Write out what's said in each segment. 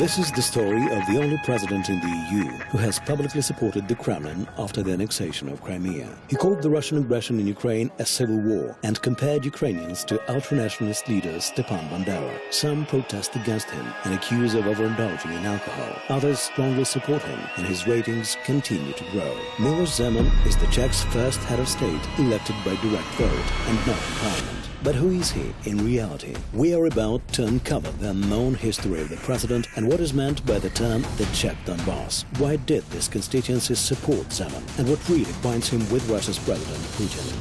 This is the story of the only president in the EU who has publicly supported the Kremlin after the annexation of Crimea. He called the Russian aggression in Ukraine a civil war and compared Ukrainians to ultranationalist leader Stepan Bandera. Some protest against him and accuse of overindulging in alcohol. Others strongly support him, and his ratings continue to grow. Miloš Zeman is the Czechs' first head of state elected by direct vote and not in parliament. But who is he in reality? We are about to uncover the unknown history of the president and what is meant by the term the Czech Donbass. Why did this constituency support Zeman? And what really binds him with Russia's President Putin?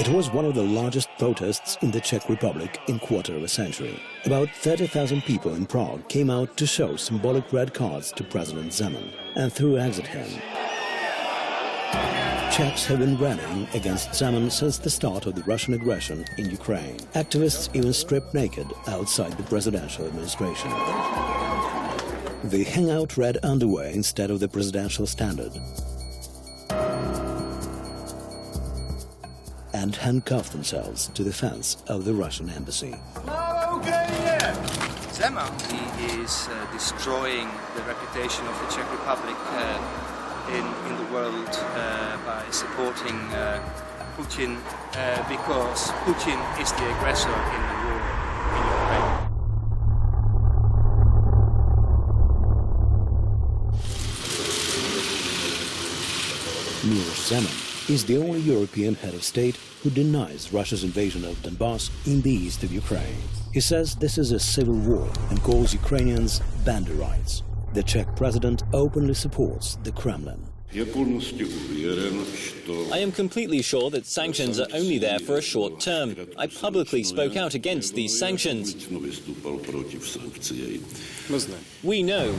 It was one of the largest protests in the Czech Republic in quarter of a century. About 30,000 people in Prague came out to show symbolic red cards to President Zeman and threw eggs at him. Czechs have been rallying against Zeman since the start of the Russian aggression in Ukraine. Activists even stripped naked outside the presidential administration. They hang out red underwear instead of the presidential standard and handcuff themselves to the fence of the Russian embassy. Zeman, he is destroying the reputation of the Czech Republic in the world by supporting Putin because Putin is the aggressor in the war in Ukraine. Miloš Zeman is the only European head of state who denies Russia's invasion of Donbass in the east of Ukraine. He says this is a civil war and calls Ukrainians Banderites. The Czech president openly supports the Kremlin. I am completely sure that sanctions are only there for a short term. I publicly spoke out against these sanctions. We know.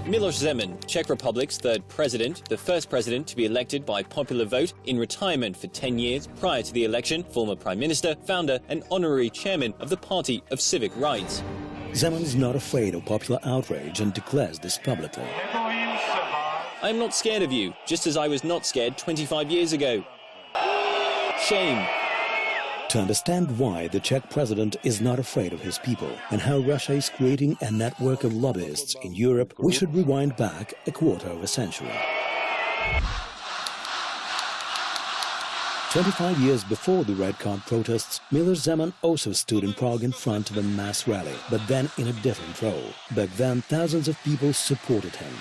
Miloš Zeman, Czech Republic's third president, the first president to be elected by popular vote, in retirement for 10 years prior to the election, former prime minister, founder and honorary chairman of the Party of Civic Rights. Zeman is not afraid of popular outrage and declares this publicly. I am not scared of you, just as I was not scared 25 years ago. Shame. To understand why the Czech president is not afraid of his people and how Russia is creating a network of lobbyists in Europe, we should rewind back a quarter of a century. 25 years before the Red Card protests, Miloš Zeman also stood in Prague in front of a mass rally, but then in a different role. Back then, thousands of people supported him.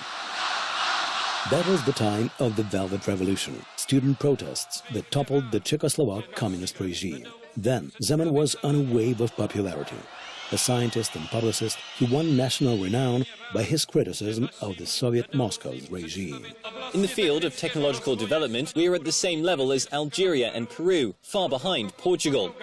That was the time of the Velvet Revolution, student protests that toppled the Czechoslovak communist regime. Then, Zeman was on a wave of popularity. A scientist and publicist, he won national renown by his criticism of the Soviet Moscow's regime. In the field of technological development, we are at the same level as Algeria and Peru, far behind Portugal.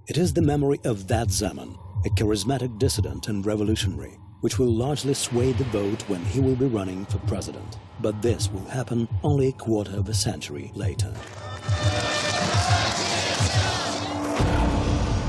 It is the memory of that Zeman, a charismatic dissident and revolutionary, which will largely sway the vote when he will be running for president. But this will happen only a quarter of a century later.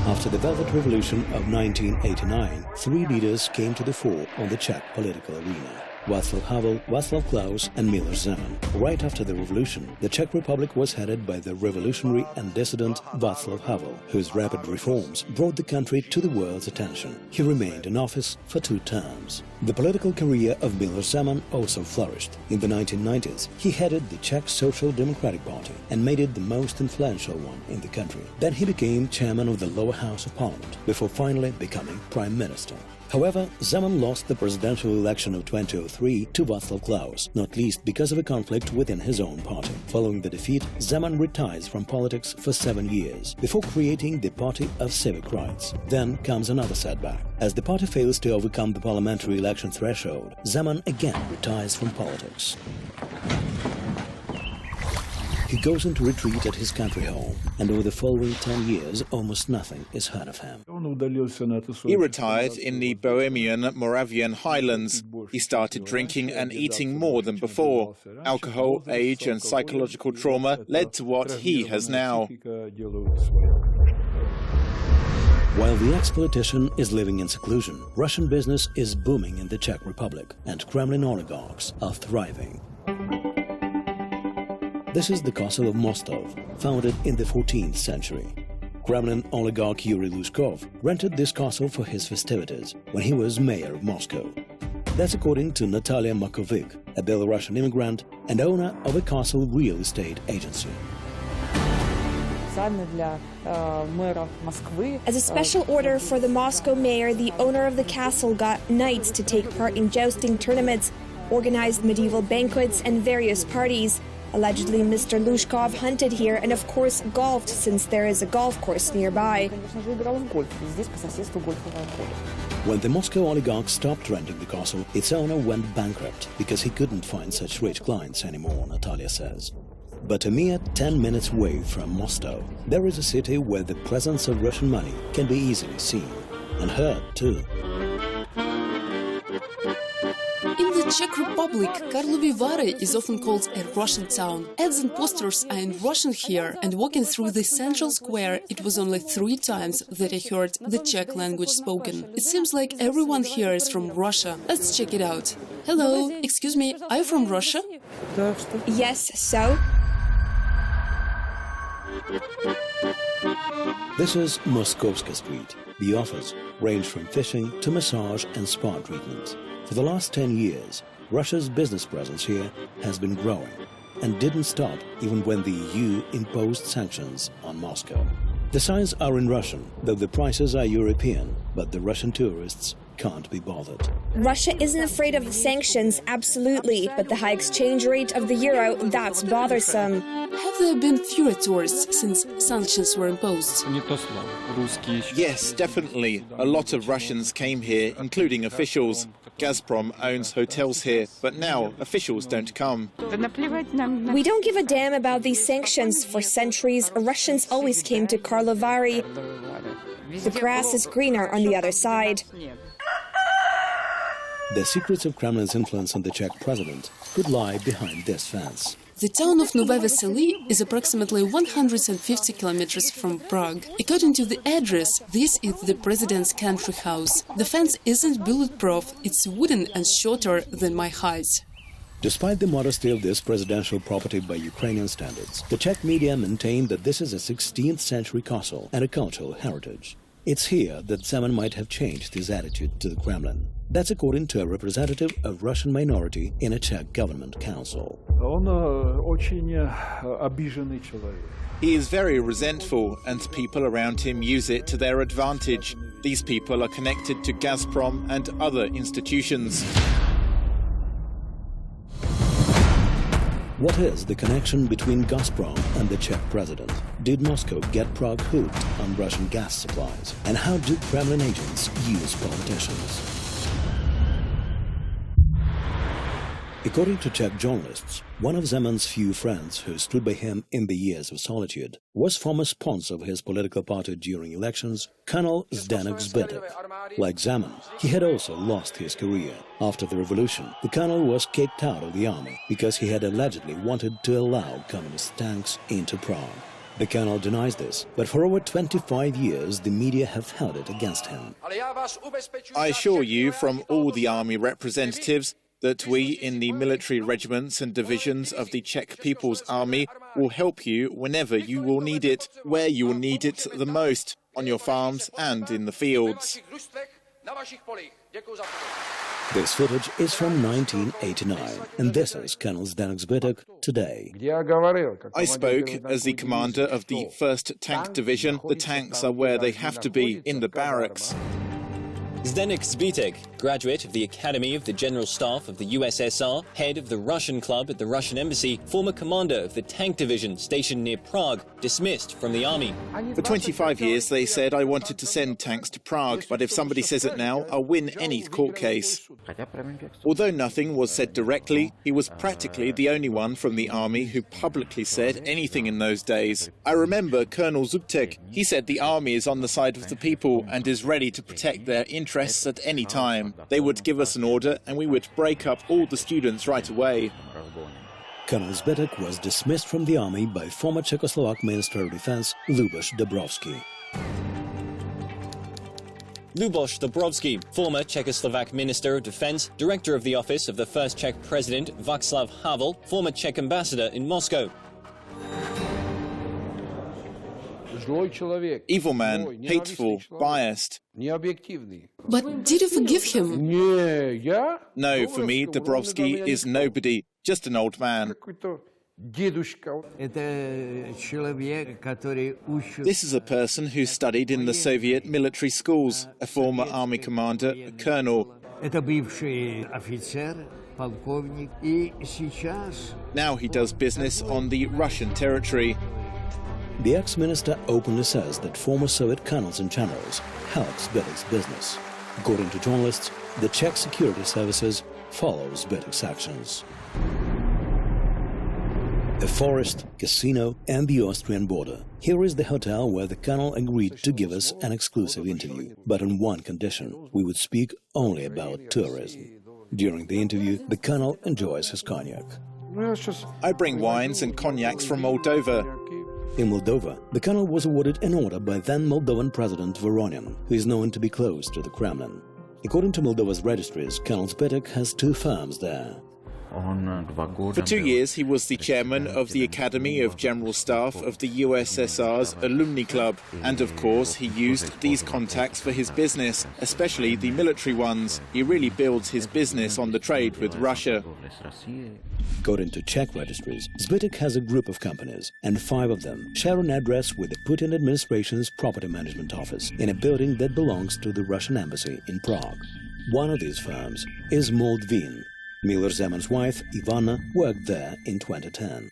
After the Velvet Revolution of 1989, three leaders came to the fore on the Czech political arena: Václav Havel, Václav Klaus and Miloš Zeman. Right after the revolution, the Czech Republic was headed by the revolutionary and dissident Václav Havel, whose rapid reforms brought the country to the world's attention. He remained in office for 2 terms. The political career of Miloš Zeman also flourished. In the 1990s, he headed the Czech Social Democratic Party and made it the most influential one in the country. Then he became chairman of the lower house of parliament, before finally becoming prime minister. However, Zeman lost the presidential election of 2003 to Václav Klaus, not least because of a conflict within his own party. Following the defeat, Zeman retires from politics for 7 years, before creating the Party of Civic Rights. Then comes another setback. As the party fails to overcome the parliamentary election threshold, Zeman again retires from politics. He goes into retreat at his country home, and over the following 10 years, almost nothing is heard of him. He retired in the Bohemian Moravian Highlands. He started drinking and eating more than before. Alcohol, age and psychological trauma led to what he has now. While the ex-politician is living in seclusion, Russian business is booming in the Czech Republic, and Kremlin oligarchs are thriving. This is the Castle of Mostov, founded in the 14th century. Kremlin oligarch Yuri Lushkov rented this castle for his festivities when he was mayor of Moscow. That's according to Natalia Makovic, a Belarusian immigrant and owner of a castle real estate agency. As a special order for the Moscow mayor, the owner of the castle got knights to take part in jousting tournaments, organized medieval banquets and various parties. Allegedly, Mr. Lushkov hunted here and, of course, golfed, since there is a golf course nearby. When the Moscow oligarch stopped renting the castle, its owner went bankrupt because he couldn't find such rich clients anymore, Natalia says. But a mere 10 minutes away from Moscow, there is a city where the presence of Russian money can be easily seen, and heard too. In the Czech Republic, Karlovy Vary is often called a Russian town. Ads and posters are in Russian here, and walking through the central square, it was only 3 times that I heard the Czech language spoken. It seems like everyone here is from Russia. Let's check it out. Hello, excuse me, are you from Russia? Yes, so? This is Moskovska Street. The offers range from fishing to massage and spa treatments. For the last 10 years, Russia's business presence here has been growing and didn't stop even when the EU imposed sanctions on Moscow. The signs are in Russian, though the prices are European, but the Russian tourists can't be bothered. Russia isn't afraid of the sanctions, absolutely, but the high exchange rate of the euro, that's bothersome. Have there been fewer tourists since sanctions were imposed? Yes, definitely. A lot of Russians came here, including officials. Gazprom owns hotels here, but now officials don't come. We don't give a damn about these sanctions. For centuries, Russians always came to Karlovy Vary. The grass is greener on the other side. The secrets of Kremlin's influence on the Czech president could lie behind this fence. The town of Nové Veselí is approximately 150 kilometers from Prague. According to the address, this is the president's country house. The fence isn't bulletproof, it's wooden and shorter than my height. Despite the modesty of this presidential property by Ukrainian standards, the Czech media maintain that this is a 16th century castle and a cultural heritage. It's here that Zemin might have changed his attitude to the Kremlin. That's according to a representative of Russian minority in a Czech government council. He is very resentful, and people around him use it to their advantage. These people are connected to Gazprom and other institutions. What is the connection between Gazprom and the Czech president? Did Moscow get Prague hooked on Russian gas supplies? And how do Kremlin agents use politicians? According to Czech journalists, one of Zeman's few friends who stood by him in the years of solitude was former sponsor of his political party during elections, Colonel Zdeněk Zbytek. Like Zeman, he had also lost his career. After the revolution, the colonel was kicked out of the army because he had allegedly wanted to allow communist tanks into Prague. The colonel denies this, but for over 25 years the media have held it against him. I assure you from all the army representatives that we in the military regiments and divisions of the Czech People's Army will help you whenever you will need it, where you will need it the most, on your farms and in the fields. This footage is from 1989, and this is Colonel Zdeněk Zbytek today. I spoke as the commander of the 1st Tank Division. The tanks are where they have to be, in the barracks. Zdeněk Zbytek, graduate of the Academy of the General Staff of the USSR, head of the Russian Club at the Russian Embassy, former commander of the Tank Division stationed near Prague, dismissed from the army. For 25 years they said I wanted to send tanks to Prague, but if somebody says it now, I'll win any court case. Although nothing was said directly, he was practically the only one from the army who publicly said anything in those days. I remember Colonel Zbytek. He said the army is on the side of the people and is ready to protect their interests at any time. They would give us an order and we would break up all the students right away. Colonel Zbytek was dismissed from the army by former Czechoslovak Minister of Defense Luboš Dobrovský. Luboš Dobrovský, former Czechoslovak Minister of Defense, director of the office of the first Czech President Václav Havel, former Czech ambassador in Moscow. Evil man, hateful, biased. But did you forgive him? No, for me, Dubrovsky is nobody, just an old man. This is a person who studied in the Soviet military schools, a former army commander, a colonel. Now he does business on the Russian territory. The ex-minister openly says that former Soviet colonels and generals helps Zbitek's business. According to journalists, the Czech security services follow Zbitek's actions. A forest, casino, and the Austrian border. Here is the hotel where the colonel agreed to give us an exclusive interview, but on one condition: we would speak only about tourism. During the interview, the colonel enjoys his cognac. I bring wines and cognacs from Moldova. In Moldova, the colonel was awarded an order by then Moldovan President Voronin, who is known to be close to the Kremlin. According to Moldova's registries, Colonel Zbitek has 2 firms there. For 2 years, he was the chairman of the Academy of General Staff of the USSR's Alumni Club. And of course, he used these contacts for his business, especially the military ones. He really builds his business on the trade with Russia. According to Czech registries, Zbitek has a group of companies, and 5 of them share an address with the Putin administration's property management office in a building that belongs to the Russian embassy in Prague. One of these firms is Moldvin. Miller Zeman's wife, Ivana, worked there in 2010.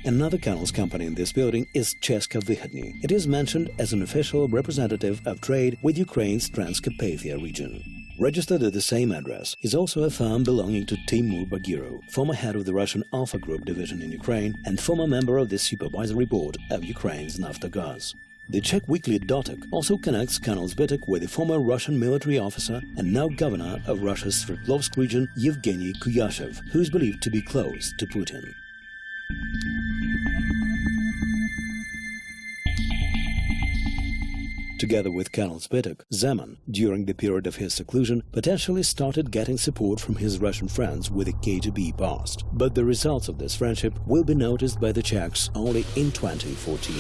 Another colonel's company in this building is Česká Vyhodní. It is mentioned as an official representative of trade with Ukraine's Transcarpathia region. Registered at the same address is also a firm belonging to Timur Bagirov, former head of the Russian Alpha Group division in Ukraine and former member of the supervisory board of Ukraine's Naftogaz. The Czech weekly Dotek also connects Colonel Zbitek with the former Russian military officer and now governor of Russia's Sverdlovsk region, Yevgeny Kuyashev, who is believed to be close to Putin. Together with Karl Schwarzenberg, Zemin, during the period of his seclusion, potentially started getting support from his Russian friends with a KGB past. But the results of this friendship will be noticed by the Czechs only in 2014.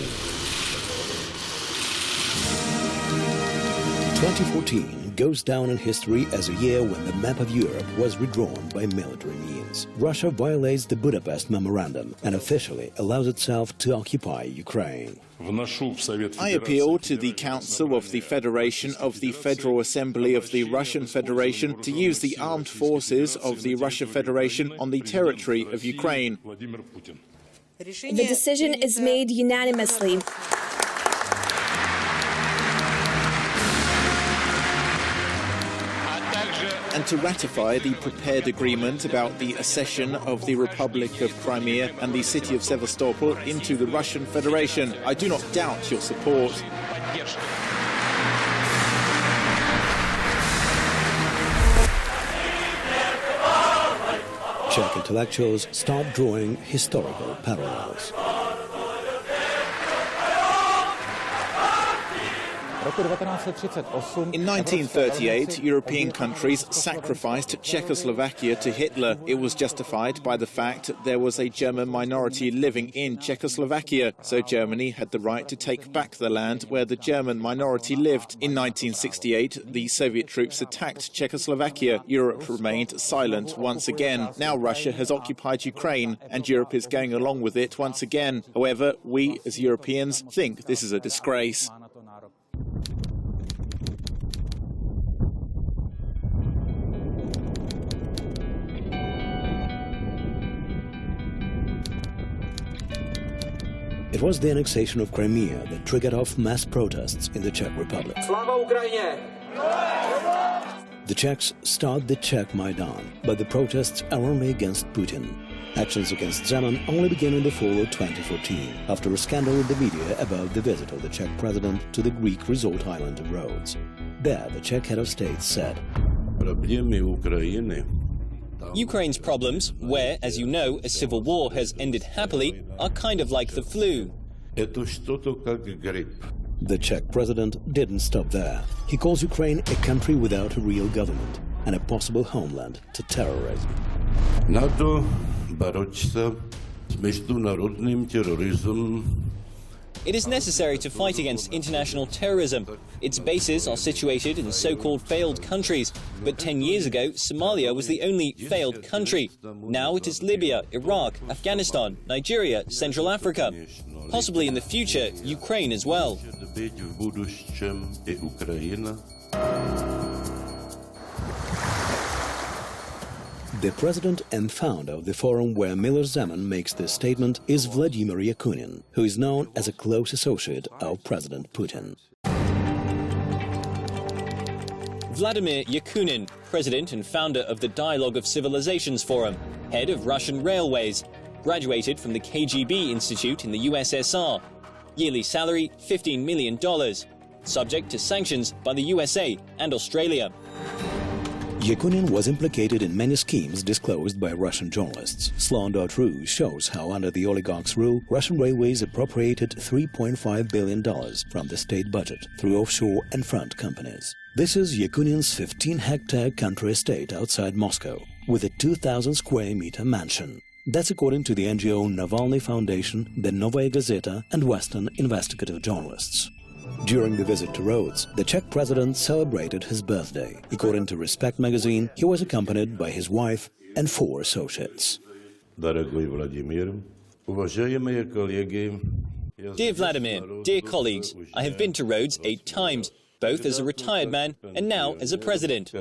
2014 goes down in history as a year when the map of Europe was redrawn by military means. Russia violates the Budapest Memorandum and officially allows itself to occupy Ukraine. I appeal to the Council of the Federation of the Federal Assembly of the Russian Federation to use the armed forces of the Russian Federation on the territory of Ukraine. The decision is made unanimously. And to ratify the prepared agreement about the accession of the Republic of Crimea and the city of Sevastopol into the Russian Federation. I do not doubt your support. Czech intellectuals start drawing historical parallels. In 1938, European countries sacrificed Czechoslovakia to Hitler. It was justified by the fact that there was a German minority living in Czechoslovakia, so Germany had the right to take back the land where the German minority lived. In 1968, the Soviet troops attacked Czechoslovakia. Europe remained silent once again. Now Russia has occupied Ukraine, and Europe is going along with it once again. However, we as Europeans think this is a disgrace. It was the annexation of Crimea that triggered off mass protests in the Czech Republic. The Czechs start the Czech Maidan, but the protests are only against Putin. Actions against Zemin only began in the fall of 2014, after a scandal in the media about the visit of the Czech president to the Greek resort island of Rhodes. There, the Czech head of state said, Ukraine's problems, where, as you know, a civil war has ended happily, are kind of like the flu. The Czech president didn't stop there. He calls Ukraine a country without a real government and a possible homeland to terrorism. NATO борется с международным терроризмом It is necessary to fight against international terrorism. Its bases are situated in so-called failed countries. But 10 years ago, Somalia was the only failed country. Now it is Libya, Iraq, Afghanistan, Nigeria, Central Africa. Possibly in the future, Ukraine as well. The president and founder of the forum where Miloš Zeman makes this statement is Vladimir Yakunin, who is known as a close associate of President Putin. Vladimir Yakunin, president and founder of the Dialogue of Civilizations Forum, head of Russian Railways, graduated from the KGB Institute in the USSR. Yearly salary $15 million, subject to sanctions by the USA and Australia. Yakunin was implicated in many schemes disclosed by Russian journalists. Slon.ru shows how under the oligarchs' rule, Russian railways appropriated $3.5 billion from the state budget through offshore and front companies. This is Yakunin's 15-hectare country estate outside Moscow, with a 2,000-square-meter mansion. That's according to the NGO Navalny Foundation, the Novaya Gazeta and Western investigative journalists. During the visit to Rhodes, the Czech president celebrated his birthday. According to Respect magazine, he was accompanied by his wife and 4 associates. Dear Vladimir, dear colleagues, I have been to Rhodes 8 times, both as a retired man and now as a president.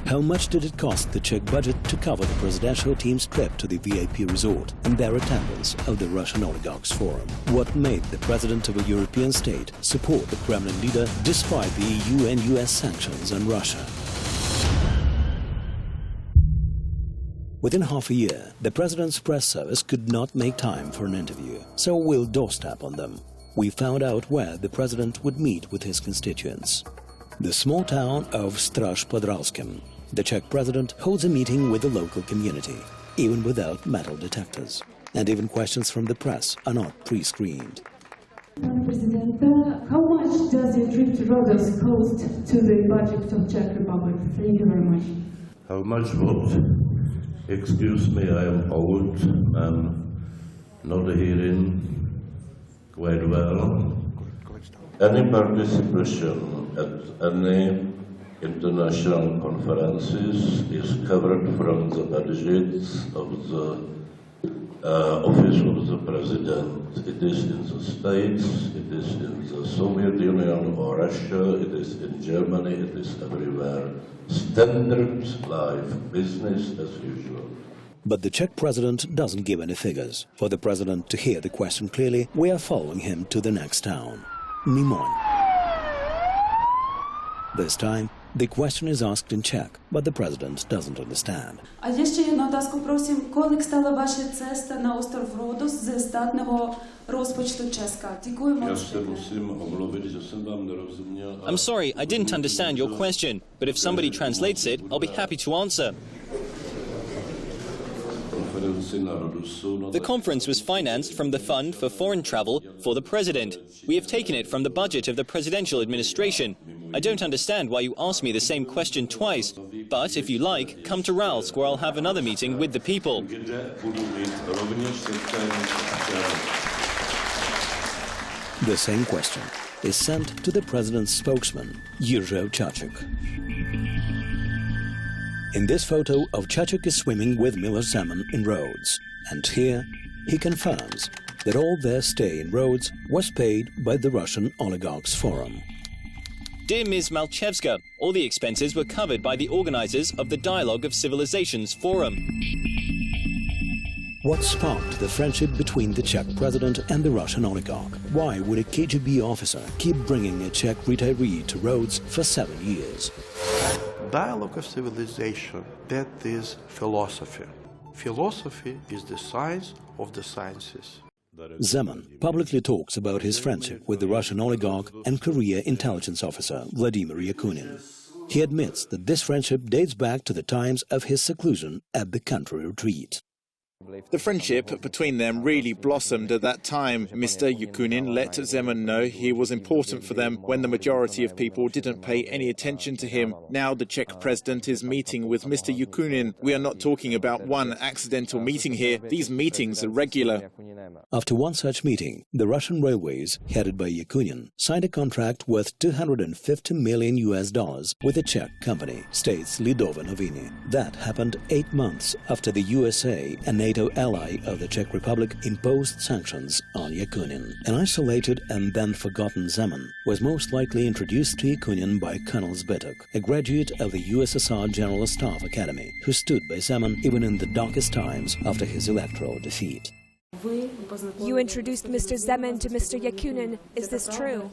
How much did it cost the Czech budget to cover the presidential team's trip to the VIP resort and their attendance of the Russian oligarchs' forum? What made the president of a European state support the Kremlin leader despite the EU and US sanctions on Russia? Within half a year, the president's press service could not make time for an interview, so we'll doorstep on them. We found out where the president would meet with his constituents. The small town of Straž pod Ralskem. The Czech president holds a meeting with the local community, even without metal detectors. And even questions from the press are not pre-screened. President, how much does your trip to Rhodes cost to the budget of Czech Republic? Thank you very much. How much what? Excuse me, I am old. I'm not hearing quite well. Any participation at any international conferences is covered from the budget of the office of the president. It is in the States, it is in the Soviet Union or Russia, it is in Germany, it is everywhere. Standard life, business as usual. But the Czech president doesn't give any figures. For the president to hear the question clearly, we are following him to the next town, Mimoň. This time, the question is asked in Czech, but the president doesn't understand. А є ще одну отазку, просим, коли стала ваша цеста на остров Рhodos ze státního rozpočtu Česka? Děkuji moc. I'm sorry, I didn't understand your question, but if somebody translates it, I'll be happy to answer. The conference was financed from the Fund for Foreign Travel for the President. We have taken it from the budget of the presidential administration. I don't understand why you ask me the same question twice, but if you like, come to Ralsk where I'll have another meeting with the people. The same question is sent to the president's spokesman, Jiří Čaček. In this photo of Čaček is swimming with Miloš Zeman in Rhodes, and here he confirms that all their stay in Rhodes was paid by the Russian oligarchs' forum. Dear Ms. Malchevska, all the expenses were covered by the organizers of the Dialogue of Civilizations Forum. What sparked the friendship between the Czech president and the Russian oligarch? Why would a KGB officer keep bringing a Czech retiree to Rhodes for 7 years? Dialogue of civilization, that is philosophy. Philosophy is the science of the sciences. Zeman publicly talks about his friendship with the Russian oligarch and career intelligence officer Vladimir Yakunin. He admits that this friendship dates back to the times of his seclusion at the country retreat. The friendship between them really blossomed at that time. Mr. Yakunin let Zemin know he was important for them when the majority of people didn't pay any attention to him. Now the Czech president is meeting with Mr. Yakunin. We are not talking about one accidental meeting here. These meetings are regular. After one such meeting, the Russian Railways, headed by Yakunin, signed a contract worth $250 million with a Czech company, states Lidové noviny. That happened 8 months after the USA, a NATO ally of the Czech Republic, imposed sanctions on Yakunin. An isolated and then forgotten Zemin was most likely introduced to Yakunin by Karl Schwarzenberg, a graduate of the USSR General Staff Academy, who stood by Zemin even in the darkest times after his electoral defeat. You introduced Mr. Zemin to Mr. Yakunin. Is this true?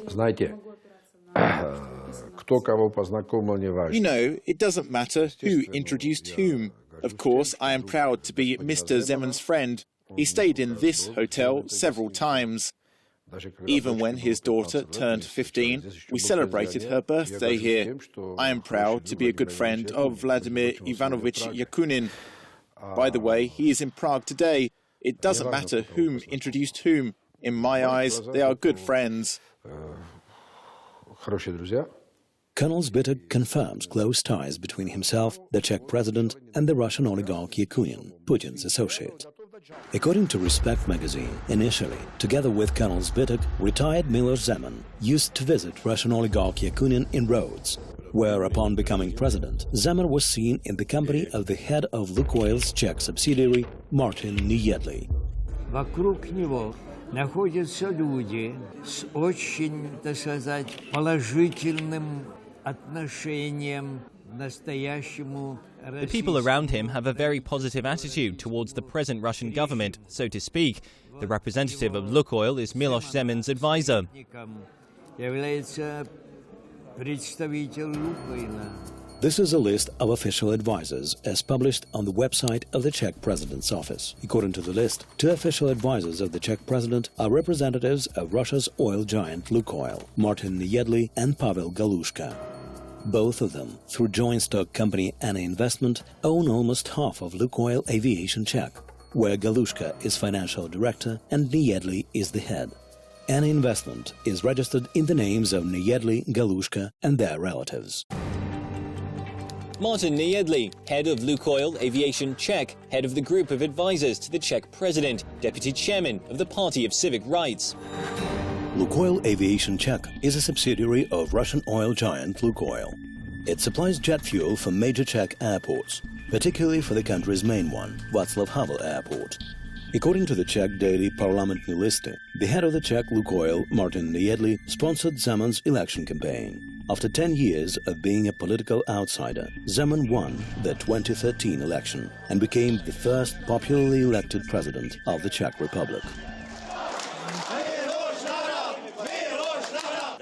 You know, it doesn't matter who introduced whom. Of course, I am proud to be Mr. Zemin's friend. He stayed in this hotel several times. Even when his daughter turned 15, we celebrated her birthday here. I am proud to be a good friend of Vladimir Ivanovich Yakunin. By the way, he is in Prague today. It doesn't matter whom introduced whom. In my eyes, they are good friends. Karl Schwarzenberg confirms close ties between himself, the Czech president, and the Russian oligarch Yakunin, Putin's associate. According to Respect magazine, initially, together with Karl Schwarzenberg, retired Miloš Zeman used to visit Russian oligarch Yakunin in Rhodes, where, upon becoming president, Zeman was seen in the company of the head of Lukoil's Czech subsidiary, Martin Nejedly. Вокруг него находятся люди с очень, так сказать, положительным отношением к настоящему. The people around him have a very positive attitude towards the present Russian government, so to speak. The representative of Lukoil is Miloš Zemin's advisor. Является представитель Лукойла. This is a list of official advisors as published on the website of the Czech President's office. According to the list, 2 official advisors of the Czech President are representatives of Russia's oil giant Lukoil, Martin Nejedly and Pavel Galushka. Both of them, through joint stock company Anna Investment, own almost half of Lukoil Aviation Czech, where Galushka is financial director and Nejedly is the head. Anna Investment is registered in the names of Nejedly, Galushka and their relatives. Martin Nejedly, head of Lukoil Aviation Czech, head of the group of advisors to the Czech president, deputy chairman of the Party of Civic Rights. Lukoil Aviation Czech is a subsidiary of Russian oil giant Lukoil. It supplies jet fuel for major Czech airports, particularly for the country's main one, Václav Havel Airport. According to the Czech daily Parlamentní listy, the head of the Czech Lukoil, Martin Nejedly, sponsored Zeman's election campaign. After 10 years of being a political outsider, Zeman won the 2013 election and became the first popularly elected president of the Czech Republic.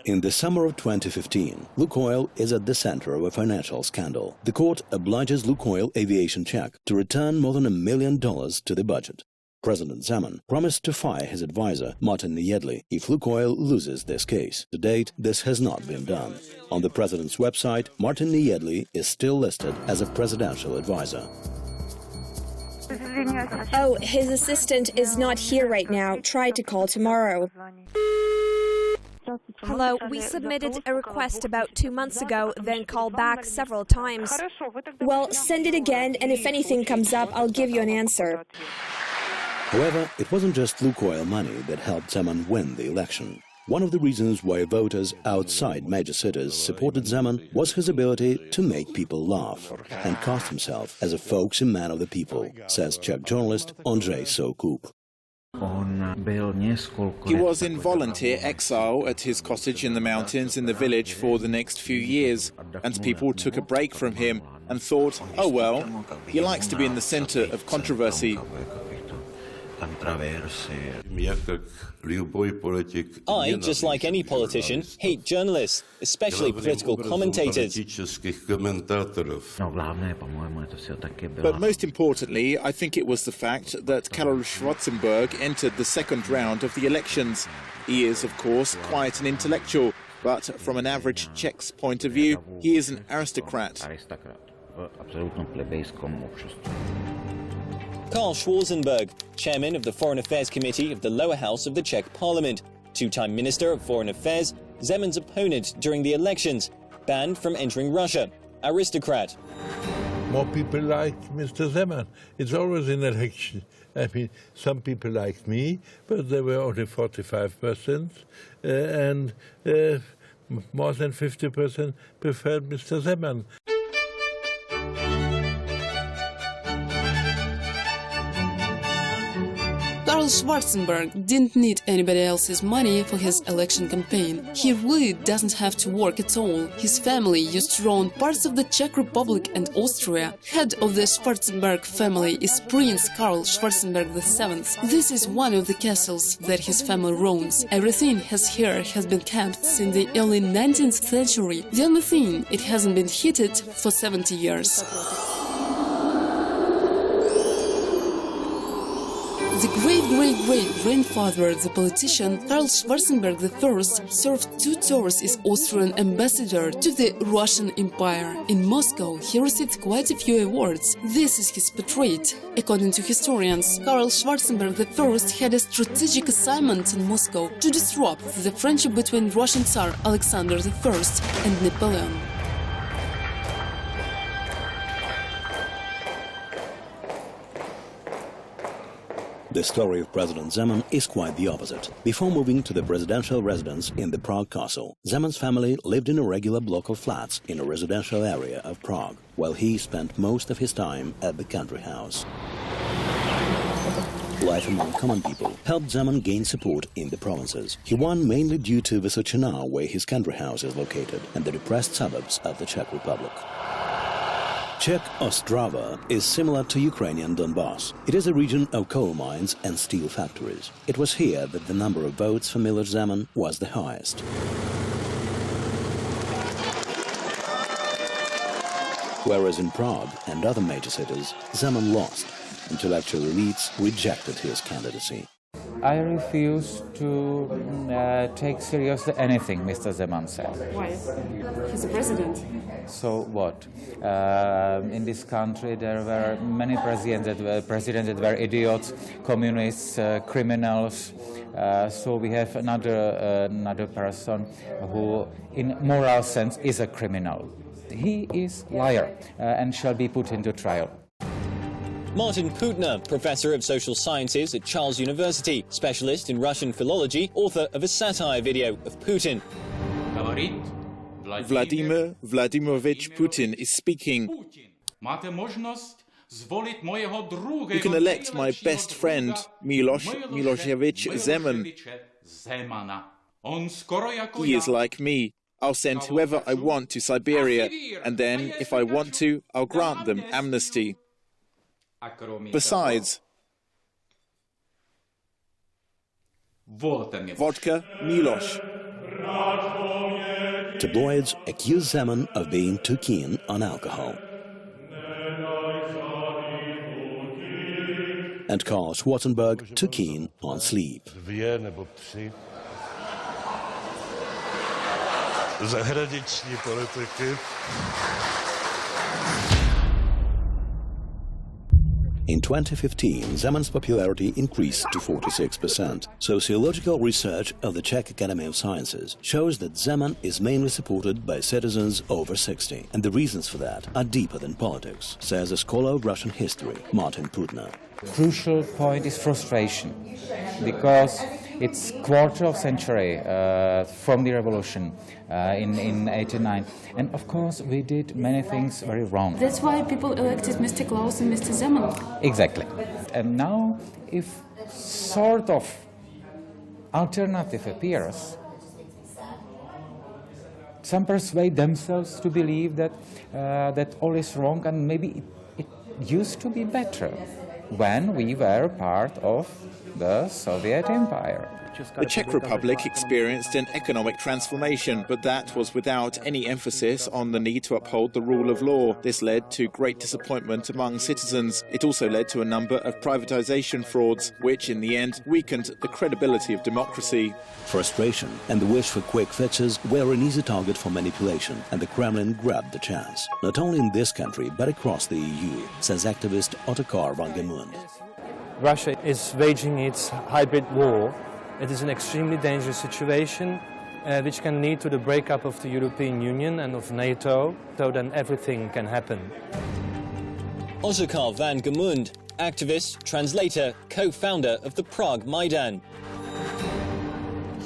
In the summer of 2015, Lukoil is at the center of a financial scandal. The court obliges Lukoil Aviation Czech to return more than $1 million to the budget. President Zeman promised to fire his advisor, Martin Nejedly, if Lukoil loses this case. To date, this has not been done. On the president's website, Martin Nejedly is still listed as a presidential advisor. Oh, his assistant is not here right now. Try to call tomorrow. Hello, we submitted a request about 2 months ago, then called back several times. Well, send it again, and if anything comes up, I'll give you an answer. However, it wasn't just Lukoil money that helped Zeman win the election. One of the reasons why voters outside major cities supported Zeman was his ability to make people laugh and cast himself as a folksy man of the people, says Czech journalist Ondřej Soukup. He was in volunteer exile at his cottage in the mountains in the village for the next few years, and people took a break from him and thought, oh well, he likes to be in the center of controversy. I, just like any politician, hate journalists, especially political commentators. But most importantly, I think it was the fact that Karl Schwarzenberg entered the second round of the elections. He is, of course, quite an intellectual, but from an average Czech's point of view, he is an aristocrat. Karl Schwarzenberg, chairman of the Foreign Affairs Committee of the lower house of the Czech Parliament, two-time Minister of Foreign Affairs, Zeman's opponent during the elections, banned from entering Russia, aristocrat. More people like Mr. Zeman. It's always an election. I mean, some people liked me, but there were only 45%, and more than 50% preferred Mr. Zeman. Karl Schwarzenberg didn't need anybody else's money for his election campaign. He really doesn't have to work at all. His family used to own parts of the Czech Republic and Austria. Head of the Schwarzenberg family is Prince Karl Schwarzenberg VII. This is one of the castles that his family owns. Everything has been kept since the early 19th century. The only thing, it hasn't been heated for 70 years. The great-great-great-grandfather of the politician, Karl Schwarzenberg I, served 2 tours as Austrian ambassador to the Russian Empire. In Moscow, he received quite a few awards. This is his portrait. According to historians, Karl Schwarzenberg I had a strategic assignment in Moscow to disrupt the friendship between Russian Tsar Alexander I and Napoleon. The story of President Zeman is quite the opposite. Before moving to the presidential residence in the Prague Castle, Zeman's family lived in a regular block of flats in a residential area of Prague, while he spent most of his time at the country house. Life among common people helped Zeman gain support in the provinces. He won mainly due to Vysočina, where his country house is located, and the depressed suburbs of the Czech Republic. Czech Ostrava is similar to Ukrainian Donbass. It is a region of coal mines and steel factories. It was here that the number of votes for Miloš Zeman was the highest. Whereas in Prague and other major cities, Zeman lost. Intellectual elites rejected his candidacy. I refuse to take seriously anything Mr. Zeman says. Why? He's a president. So what? In this country there were many presidents that were idiots, communists, criminals. So we have another person who, in moral sense, is a criminal. He is a liar and shall be put into trial. Martin Putner, professor of social sciences at Charles University, specialist in Russian philology, author of a satire video of Putin. Vladimir Vladimirovich Putin is speaking. You can elect my best friend, Milošević Zeman. He is like me. I'll send whoever I want to Siberia, and then, if I want to, I'll grant them amnesty. Besides, vodka, Miloš. Tabloids accuse Zeman of being too keen on alcohol. And Karl Schwarzenberg too keen on sleep. Zahraniční politiky. In 2015, Zeman's popularity increased to 46%. Sociological research of the Czech Academy of Sciences shows that Zeman is mainly supported by citizens over 60. And the reasons for that are deeper than politics, says a scholar of Russian history, Martin Putner. Crucial point is frustration, because it's quarter of century from the revolution in 89, and of course we did many things very wrong. That's why people elected Mr. Klaus and Mr. Zeman. Exactly. And now, if sort of alternative appears, some persuade themselves to believe that that all is wrong, and maybe it used to be better when we were part of the Soviet Empire. The Czech Republic experienced an economic transformation, but that was without any emphasis on the need to uphold the rule of law. This led to great disappointment among citizens. It also led to a number of privatization frauds, which in the end weakened the credibility of democracy. Frustration and the wish for quick fixes were an easy target for manipulation, and the Kremlin grabbed the chance. Not only in this country, but across the EU, says activist Karl Schwarzenberg. Russia is waging its hybrid war. It is an extremely dangerous situation which can lead to the breakup of the European Union and of NATO, so then everything can happen. Otakar van Gemund, activist, translator, co-founder of the Prague Maidan.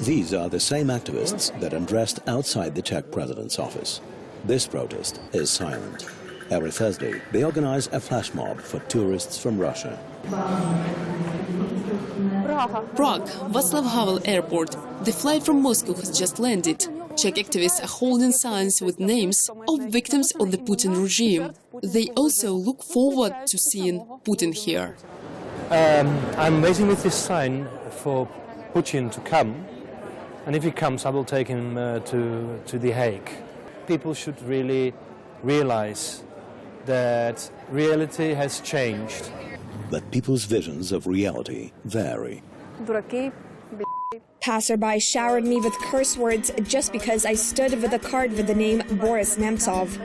These are the same activists that undressed outside the Czech president's office. This protest is silent. Every Thursday, they organize a flash mob for tourists from Russia. Prague, Václav Havel Airport. The flight from Moscow has just landed. Czech activists are holding signs with names of victims of the Putin regime. They also look forward to seeing Putin here. I'm waiting with this sign for Putin to come, and if he comes, I will take him to The Hague. People should really realize that reality has changed. But people's visions of reality vary. Passerby showered me with curse words just because I stood with a card with the name Boris Nemtsov.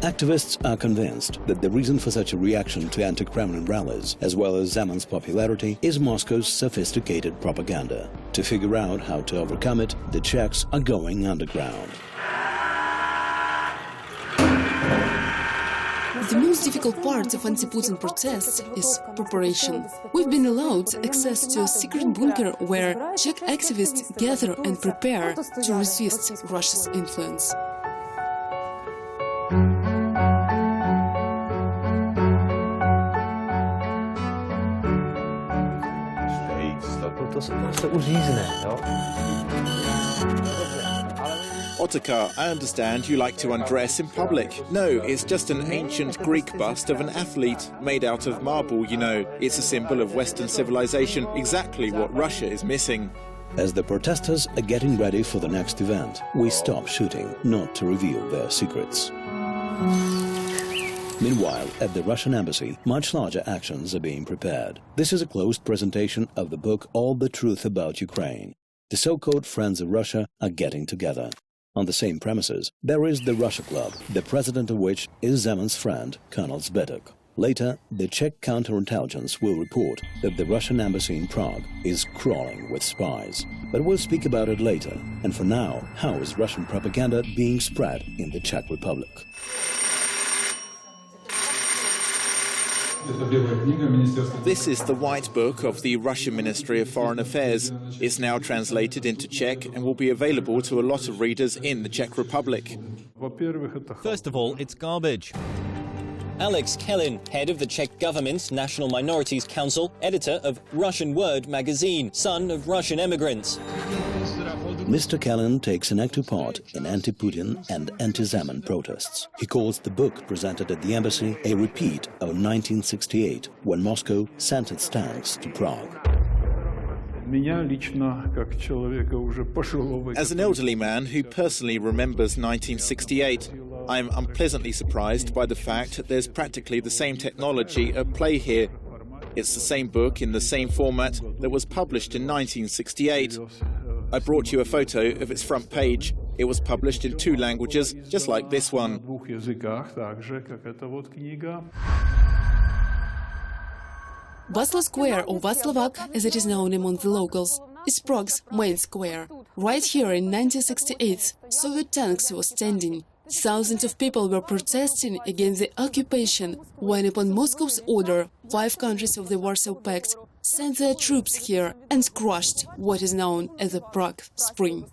Activists are convinced that the reason for such a reaction to anti-Kremlin rallies, as well as Zeman's popularity, is Moscow's sophisticated propaganda. To figure out how to overcome it, the Czechs are going underground. The most difficult part of anti-Putin protests is preparation. We've been allowed access to a secret bunker where Czech activists gather and prepare to resist Russia's influence. Otakar, I understand you like to undress in public. No, it's just an ancient Greek bust of an athlete, made out of marble, you know. It's a symbol of Western civilization, exactly what Russia is missing. As the protesters are getting ready for the next event, we stop shooting, not to reveal their secrets. Meanwhile, at the Russian embassy, much larger actions are being prepared. This is a closed presentation of the book All the Truth About Ukraine. The so-called Friends of Russia are getting together. On the same premises, there is the Russia Club, the president of which is Zeman's friend, Colonel Zbetek. Later, the Czech counterintelligence will report that the Russian embassy in Prague is crawling with spies. But we'll speak about it later. And for now, how is Russian propaganda being spread in the Czech Republic? This is the White Book of the Russian Ministry of Foreign Affairs. It's now translated into Czech and will be available to a lot of readers in the Czech Republic. First of all, it's garbage. Alex Kellin, head of the Czech government's National Minorities Council, editor of Russian Word magazine, son of Russian immigrants. Mr. Kellin takes an active part in anti-Putin and anti-Zeman protests. He calls the book presented at the embassy a repeat of 1968, when Moscow sent its tanks to Prague. As an elderly man who personally remembers 1968, I'm unpleasantly surprised by the fact that there's practically the same technology at play here. It's the same book in the same format that was published in 1968. I brought you a photo of its front page. It was published in 2 languages, just like this one. Václav Square, or Václavák, as it is known among the locals, is Prague's main square. Right here in 1968, Soviet tanks were standing. Thousands of people were protesting against the occupation when, upon Moscow's order, 5 countries of the Warsaw Pact sent their troops here and crushed what is known as the Prague Spring.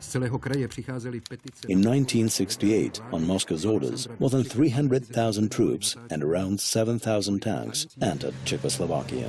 In 1968, on Moscow's orders, more than 300,000 troops and around 7,000 tanks entered Czechoslovakia.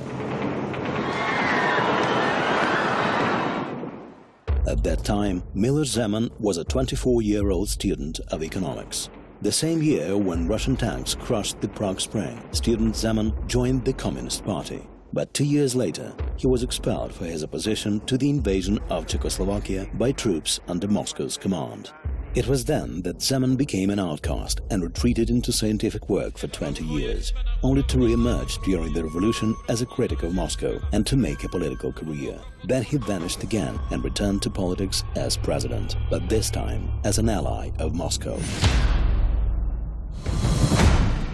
At that time, Miloš Zeman was a 24-year-old student of economics. The same year when Russian tanks crushed the Prague Spring, student Zeman joined the Communist Party. But 2 years later, he was expelled for his opposition to the invasion of Czechoslovakia by troops under Moscow's command. It was then that Zeman became an outcast and retreated into scientific work for 20 years, only to re-emerge during the revolution as a critic of Moscow and to make a political career. Then he vanished again and returned to politics as president, but this time as an ally of Moscow.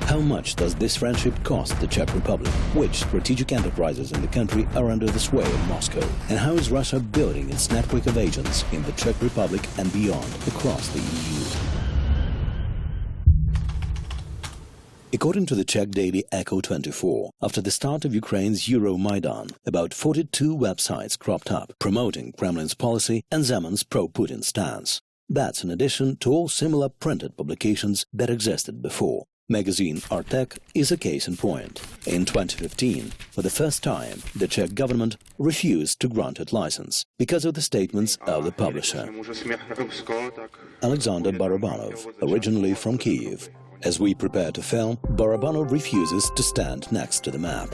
How much does this friendship cost the Czech Republic? Which strategic enterprises in the country are under the sway of Moscow? And how is Russia building its network of agents in the Czech Republic and beyond across the EU? According to the Czech daily Echo 24, after the start of Ukraine's Euromaidan, about 42 websites cropped up promoting Kremlin's policy and Zeman's pro-Putin stance. That's in addition to all similar printed publications that existed before. Magazine Artek is a case in point. In 2015, for the first time, the Czech government refused to grant it license because of the statements of the publisher. Alexander Barabanov, originally from Kyiv. As we prepare to film, Barabanov refuses to stand next to the map.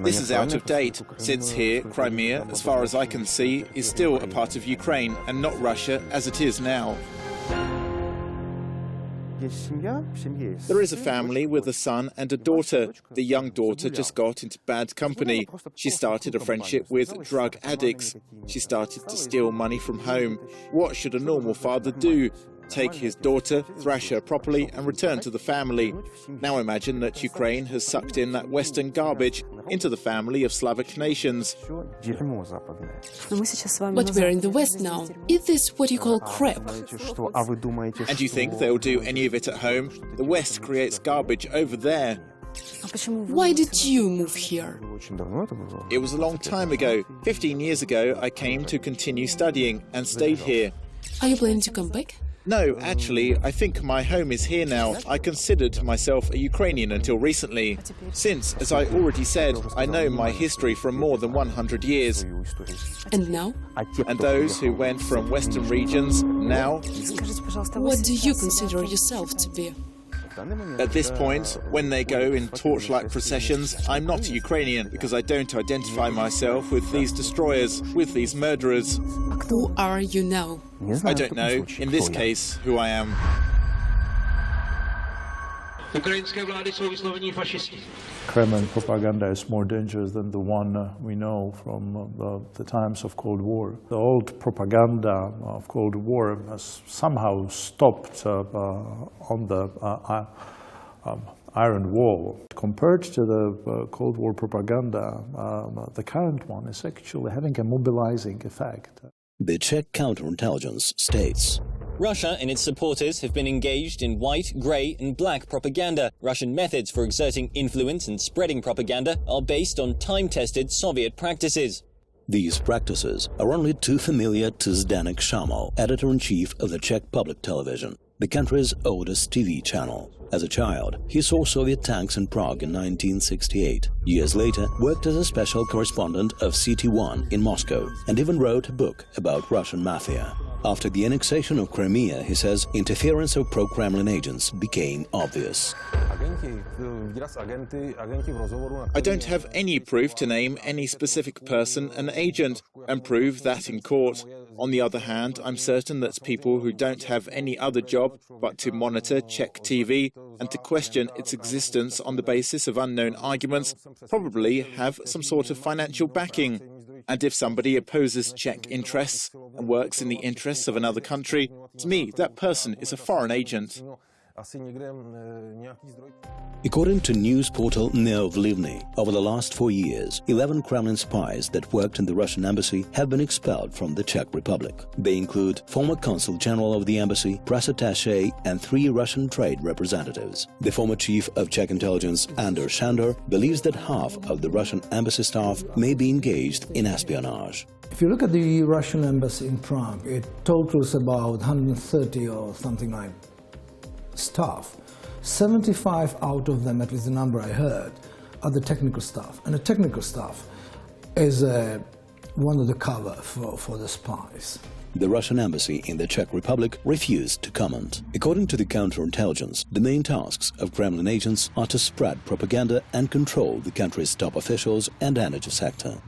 This is out of date, since here, Crimea, as far as I can see, is still a part of Ukraine and not Russia as it is now. There is a family with a son and a daughter. The young daughter just got into bad company. She started a friendship with drug addicts. She started to steal money from home. What should a normal father do? Take his daughter, thrash her properly and return to the family. Now imagine that Ukraine has sucked in that Western garbage into the family of Slavic nations. But we're in the West now. Is this what you call crap? And you think they'll do any of it at home? The West creates garbage over there. Why did you move here? It was a long time ago. 15 years ago, I came to continue studying and stayed here. Are you planning to come back? No, actually, I think my home is here now. I considered myself a Ukrainian until recently. Since, as I already said, I know my history from more than 100 years. And now? And those who went from Western regions, now... What do you consider yourself to be? At this point, when they go in torchlight processions, I'm not a Ukrainian because I don't identify myself with these destroyers, with these murderers. Who are you now? I don't know, in this case, who I am. Kremlin propaganda is more dangerous than the one we know from the times of Cold War. The old propaganda of Cold War has somehow stopped on the Iron Wall. Compared to the Cold War propaganda, the current one is actually having a mobilizing effect. The Czech counterintelligence states, Russia and its supporters have been engaged in white, grey and black propaganda. Russian methods for exerting influence and spreading propaganda are based on time-tested Soviet practices. These practices are only too familiar to Zdeněk Šámal, editor-in-chief of the Czech Public Television, the country's oldest TV channel. As a child, he saw Soviet tanks in Prague in 1968. Years later, worked as a special correspondent of CT1 in Moscow and even wrote a book about Russian mafia. After the annexation of Crimea, he says, interference of pro-Kremlin agents became obvious. I don't have any proof to name any specific person an agent and prove that in court. On the other hand, I'm certain that people who don't have any other job but to monitor Czech TV and to question its existence on the basis of unknown arguments probably have some sort of financial backing. And if somebody opposes Czech interests and works in the interests of another country, to me, that person is a foreign agent. According to news portal Neovlivny, over the last 4 years, 11 Kremlin spies that worked in the Russian embassy have been expelled from the Czech Republic. They include former consul general of the embassy, press attaché, and 3 Russian trade representatives. The former chief of Czech intelligence, Anders Shander, believes that half of the Russian embassy staff may be engaged in espionage. If you look at the Russian embassy in Prague, it totals about 130 or something like staff. 75 out of them, at least the number I heard, are the technical staff. And the technical staff is one of the cover for the spies. The Russian embassy in the Czech Republic refused to comment. According to the counterintelligence, the main tasks of Kremlin agents are to spread propaganda and control the country's top officials and energy sector.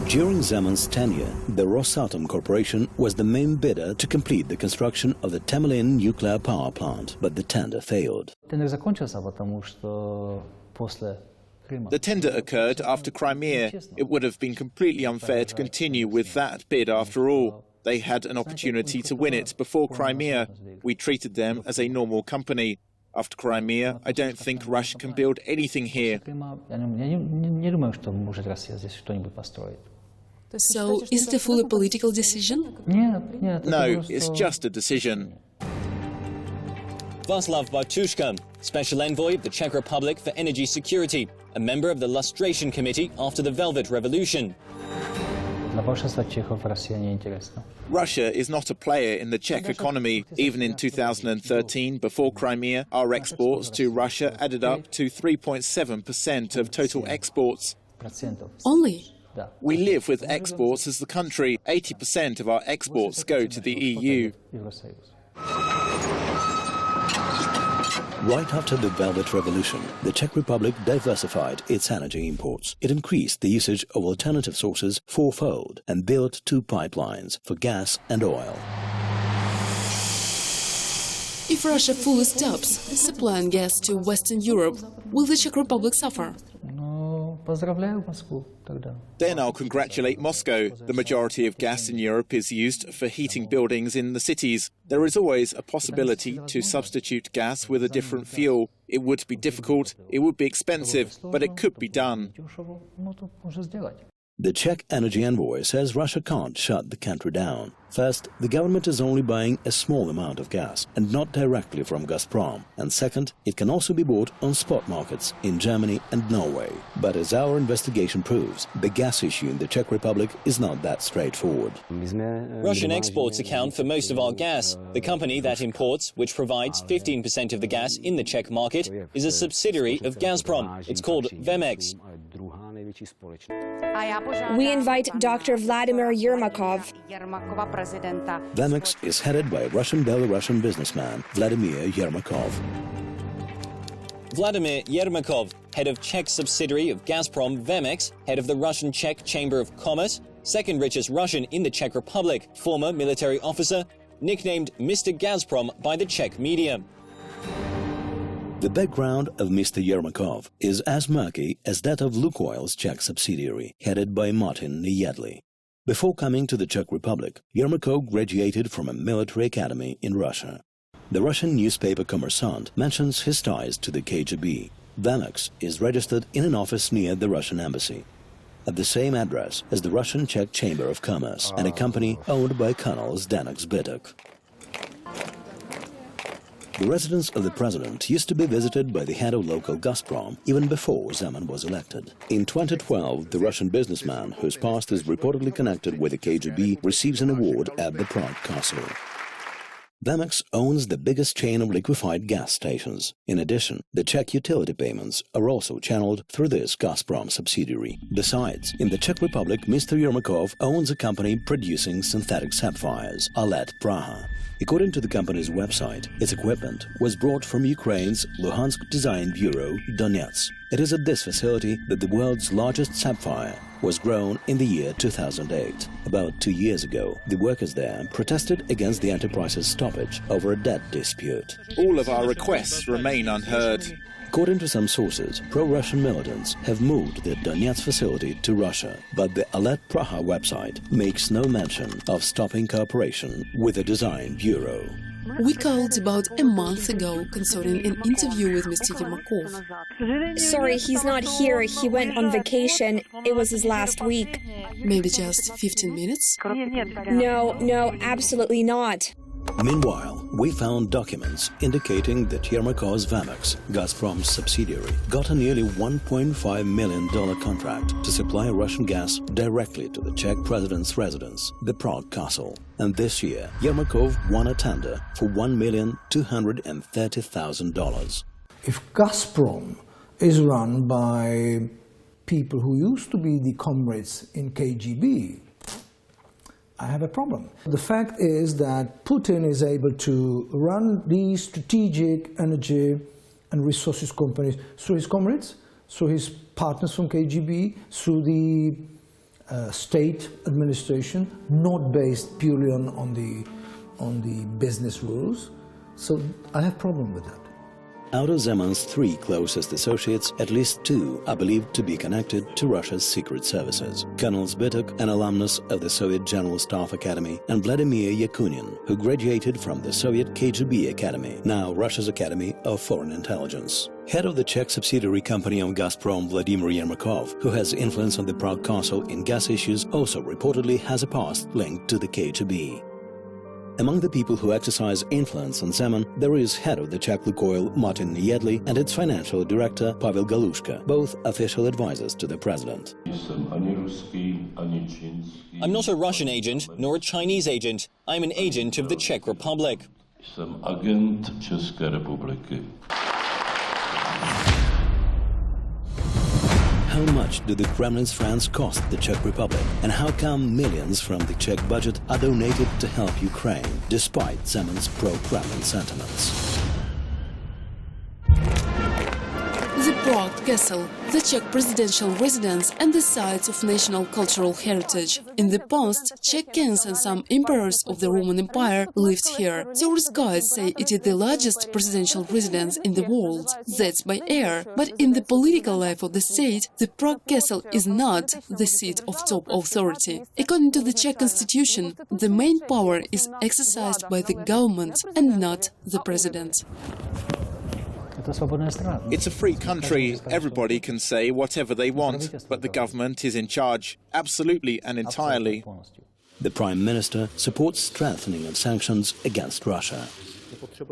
During Zemin's tenure, the Rosatom Corporation was the main bidder to complete the construction of the Temelin nuclear power plant, but the tender failed. The tender occurred after Crimea. It would have been completely unfair to continue with that bid after all. They had an opportunity to win it before Crimea. We treated them as a normal company. After Crimea, I don't think Russia can build anything here. So, is it a fully political decision? No, it's just a decision. Václav Bartuška, Special Envoy of the Czech Republic for Energy Security, a member of the Lustration Committee after the Velvet Revolution. Russia is not a player in the Czech economy. Even in 2013, before Crimea, our exports to Russia added up to 3.7% of total exports. Only? We live with exports as the country. 80% of our exports go to the EU. Right after the Velvet Revolution, the Czech Republic diversified its energy imports. It increased the usage of alternative sources fourfold and built 2 pipelines for gas and oil. If Russia fully stops supplying gas to Western Europe, will the Czech Republic suffer? Then I'll congratulate Moscow. The majority of gas in Europe is used for heating buildings in the cities. There is always a possibility to substitute gas with a different fuel. It would be difficult, it would be expensive, but it could be done. The Czech energy envoy says Russia can't shut the country down. First, the government is only buying a small amount of gas and not directly from Gazprom. And second, it can also be bought on spot markets in Germany and Norway. But as our investigation proves, the gas issue in the Czech Republic is not that straightforward. Russian exports account for most of our gas. The company that imports, which provides 15% of the gas in the Czech market, is a subsidiary of Gazprom. It's called Vemex. We invite Dr. Vladimir Yermakov. Vemex is headed by Russian-Belarusian businessman Vladimir Yermakov. Vladimir Yermakov, head of Czech subsidiary of Gazprom Vemex, head of the Russian-Czech Chamber of Commerce, second richest Russian in the Czech Republic, former military officer, nicknamed Mr. Gazprom by the Czech media. The background of Mr. Yermakov is as murky as that of Lukoil's Czech subsidiary, headed by Martin Nejedly. Before coming to the Czech Republic, Yermakov graduated from a military academy in Russia. The Russian newspaper Kommersant mentions his ties to the KGB. Vemex is registered in an office near the Russian embassy, at the same address as the Russian-Czech Chamber of Commerce and a company owned by Colonel Zdeněk Zbytek. The residence of the president used to be visited by the head of local Gazprom even before Zemin was elected. In 2012, the Russian businessman, whose past is reportedly connected with the KGB, receives an award at the Prague Castle. Vemex owns the biggest chain of liquefied gas stations. In addition, the Czech utility payments are also channeled through this Gazprom subsidiary. Besides, in the Czech Republic, Mr. Yermakov owns a company producing synthetic sapphires, Alet Praha. According to the company's website, its equipment was brought from Ukraine's Luhansk Design Bureau, Donetsk. It is at this facility that the world's largest sapphire was grown in the year 2008. About 2 years ago, the workers there protested against the enterprise's stoppage over a debt dispute. All of our requests remain unheard. According to some sources, pro-Russian militants have moved the Donetsk facility to Russia, but the Alet Praha website makes no mention of stopping cooperation with the Design Bureau. We called about a month ago concerning an interview with Mr. Yermakov. Sorry, he's not here. He went on vacation. It was his last week. Maybe just 15 minutes? No, absolutely not. Meanwhile, we found documents indicating that Yermakov's Vamex, Gazprom's subsidiary, got a nearly $1.5 million contract to supply Russian gas directly to the Czech president's residence, the Prague Castle. And this year, Yermakov won a tender for $1,230,000. If Gazprom is run by people who used to be the comrades in KGB, I have a problem. The fact is that Putin is able to run these strategic energy and resources companies through his comrades, through his partners from KGB, through the state administration, not based purely on the business rules. So I have a problem with that. Out of Zeman's 3 closest associates, at least 2 are believed to be connected to Russia's secret services. Colonel Zbytek, an alumnus of the Soviet General Staff Academy, and Vladimir Yakunin, who graduated from the Soviet KGB Academy, now Russia's Academy of Foreign Intelligence. Head of the Czech subsidiary company of Gazprom, Vladimir Yermakov, who has influence on the Prague Castle in gas issues, also reportedly has a past linked to the KGB. Among the people who exercise influence on Zeman, there is head of the Czech Lukoil Martin and its financial director Pavel Galushka, both official advisors to the president. I'm not a Russian agent, nor a Chinese agent. I'm an agent of the Czech Republic. Jsem agent České republiky. How much do the Kremlin's friends cost the Czech Republic? And how come millions from the Czech budget are donated to help Ukraine, despite Zeman's pro-Kremlin sentiments? The Prague Castle, the Czech presidential residence and the sites of national cultural heritage. In the past, Czech kings and some emperors of the Roman Empire lived here. Tourist guides say it is the largest presidential residence in the world. That's by air. But in the political life of the state, the Prague Castle is not the seat of top authority. According to the Czech constitution, the main power is exercised by the government and not the president. It's a free country. Everybody can say whatever they want, but the government is in charge, absolutely and entirely. The Prime Minister supports strengthening of sanctions against Russia.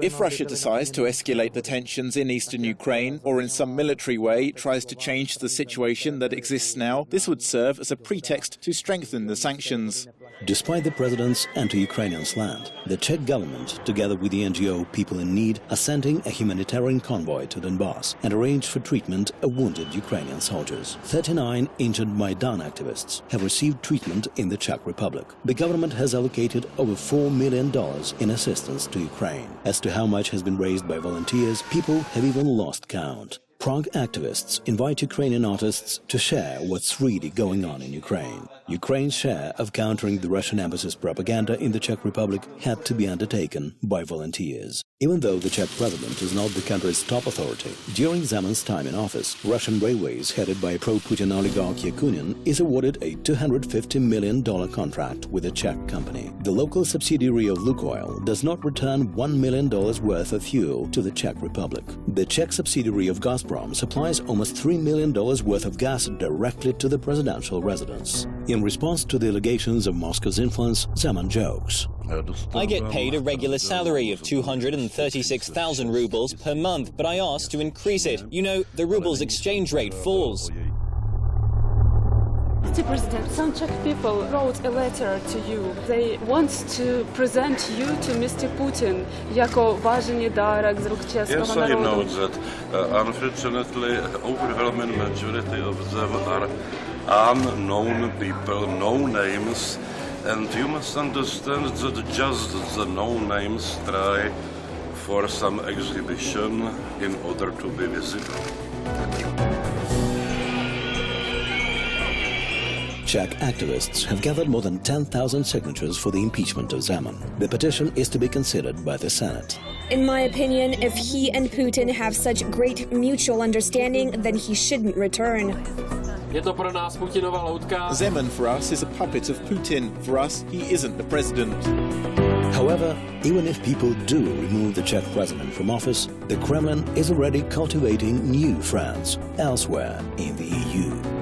If Russia decides to escalate the tensions in eastern Ukraine or in some military way tries to change the situation that exists now, this would serve as a pretext to strengthen the sanctions. Despite the president's anti-Ukrainian slant, the Czech government, together with the NGO People in Need, are sending a humanitarian convoy to Donbass and arranged for treatment of wounded Ukrainian soldiers. 39 injured Maidan activists have received treatment in the Czech Republic. The government has allocated over $4 million in assistance to Ukraine. As to how much has been raised by volunteers, people have even lost count. Prague activists invite Ukrainian artists to share what's really going on in Ukraine. Ukraine's share of countering the Russian embassy's propaganda in the Czech Republic had to be undertaken by volunteers. Even though the Czech president is not the country's top authority, during Zeman's time in office, Russian Railways, headed by pro-Putin oligarch Yakunin, is awarded a $250 million contract with a Czech company. The local subsidiary of Lukoil does not return $1 million worth of fuel to the Czech Republic. The Czech subsidiary of Gazprom supplies almost $3 million worth of gas directly to the presidential residence. In response to the allegations of Moscow's influence, Zeman jokes. I get paid a regular salary of 236,000 rubles per month, but I asked to increase it. You know, the ruble's exchange rate falls. Mr. President, some Czech people wrote a letter to you. They want to present you to Mr. Putin jako vážený dárek z ruк českého Yes, I know that. Unfortunately, overwhelming majority of them are unknown people, no names, and you must understand that just the no names try for some exhibition in order to be visible. Czech activists have gathered more than 10,000 signatures for the impeachment of Zeman. The petition is to be considered by the Senate. In my opinion, if he and Putin have such great mutual understanding, then he shouldn't return. Zeman for us is a puppet of Putin. For us, he isn't the president. However, even if people do remove the Czech president from office, the Kremlin is already cultivating new friends elsewhere in the EU.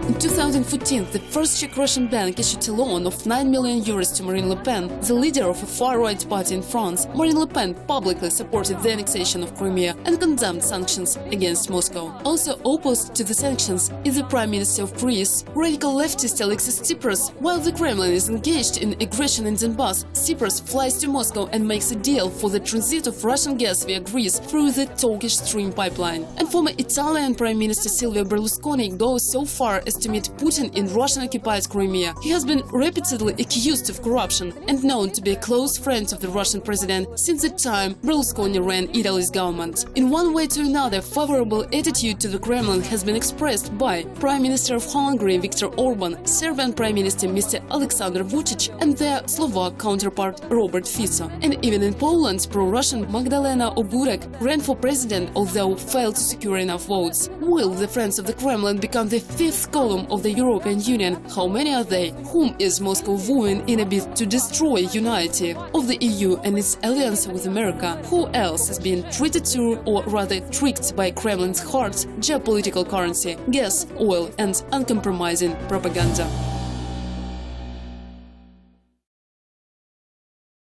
In 2014, the first Czech-Russian bank issued a loan of 9 million euros to Marine Le Pen, the leader of a far-right party in France. Marine Le Pen publicly supported the annexation of Crimea and condemned sanctions against Moscow. Also opposed to the sanctions is the Prime Minister of Greece, radical leftist Alexis Tsipras. While the Kremlin is engaged in aggression in Donbass, Tsipras flies to Moscow and makes a deal for the transit of Russian gas via Greece through the Turkish Stream pipeline. And former Italian Prime Minister Silvio Berlusconi goes so far as to meet Putin in Russian-occupied Crimea. He has been repeatedly accused of corruption and known to be a close friend of the Russian president since the time Berlusconi ran Italy's government. In one way or another, favorable attitude to the Kremlin has been expressed by Prime Minister of Hungary Viktor Orban, Serbian Prime Minister Mr. Alexander Vučić, and their Slovak counterpart Robert Fico. And even in Poland, pro-Russian Magdalena Ogórek ran for president, although failed to secure enough votes. Will the friends of the Kremlin become the fifth column of the European Union? How many are they? Whom is Moscow wooing in a bid to destroy unity of the EU and its alliance with America? Who else is being treated to, or rather tricked by Kremlin's hard geopolitical currency, gas, oil and uncompromising propaganda?